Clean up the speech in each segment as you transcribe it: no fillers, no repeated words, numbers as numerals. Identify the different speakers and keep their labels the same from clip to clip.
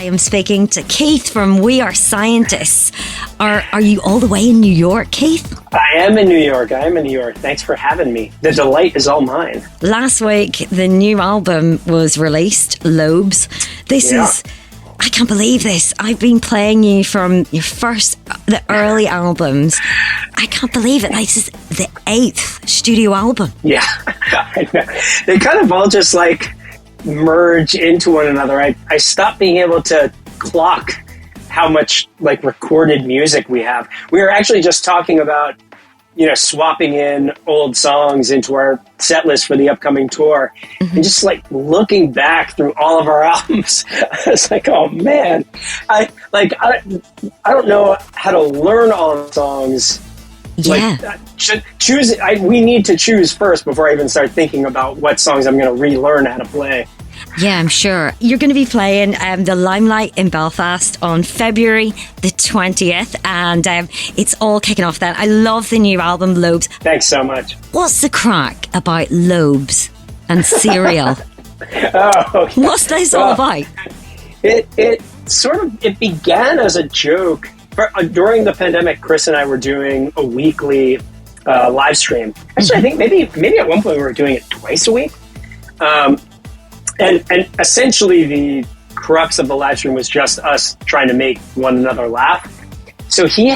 Speaker 1: am speaking to Keith from We Are Scientists. Are you all the way in New York, Keith?
Speaker 2: I am in New York. Thanks for having me. The delight is all mine.
Speaker 1: Last week, the new album was released, Lobes. I can't believe this. I've been playing you from the early albums. I can't believe it. This is the 8th studio album.
Speaker 2: Yeah, I know. They kind of all just merge into one another. I stopped being able to clock how much recorded music we have. We were actually just talking about, swapping in old songs into our set list for the upcoming tour. Mm-hmm. And just looking back through all of our albums, I was like, oh man, I don't know how to learn all the songs.
Speaker 1: Yeah.
Speaker 2: We need to choose first before I even start thinking about what songs I'm going to relearn how to play.
Speaker 1: Yeah, I'm sure. You're going to be playing the Limelight in Belfast on February the 20th, and it's all kicking off then. I love the new album, Lobes.
Speaker 2: Thanks so much.
Speaker 1: What's the crack about Lobes and cereal? What's this all about?
Speaker 2: It began as a joke. During the pandemic, Chris and I were doing a weekly live stream. Actually, I think maybe at one point we were doing it twice a week. And essentially the crux of the live stream was just us trying to make one another laugh. So he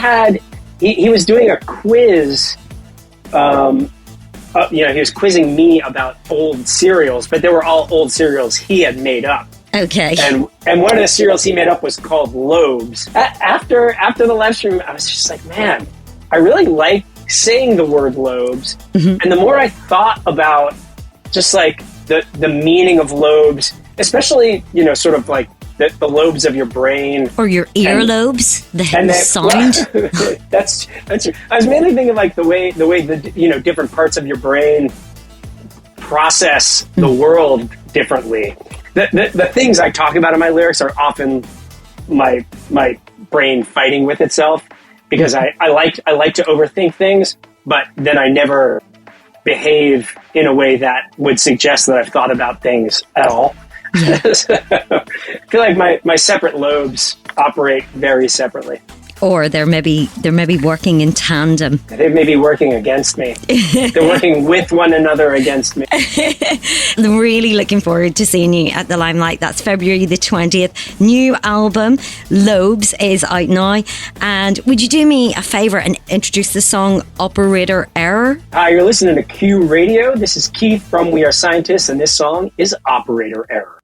Speaker 2: was doing a quiz. He was quizzing me about old cereals, but they were all old cereals he had made up.
Speaker 1: Okay.
Speaker 2: And one of the cereals he made up was called Lobes. After the live stream, I was just like, man, I really like saying the word lobes. Mm-hmm. And the more I thought about just the meaning of lobes, especially, the lobes of your brain.
Speaker 1: Or your earlobes, the sound.
Speaker 2: That's true. I was mainly thinking the way the different parts of your brain process the world differently. The things I talk about in my lyrics are often my brain fighting with itself, because I like to overthink things, but then I never behave in a way that would suggest that I've thought about things at all. Yeah. So, I feel like my separate lobes operate very sepalarly.
Speaker 1: Or they're maybe working in tandem.
Speaker 2: They may be working against me. They're working with one another against me.
Speaker 1: I'm really looking forward to seeing you at the Limelight. That's February the 20th. New album, Lobes, is out now. And would you do me a favour and introduce the song Operator Error?
Speaker 2: Hi, you're listening to Q Radio. This is Keith from We Are Scientists, and this song is Operator Error.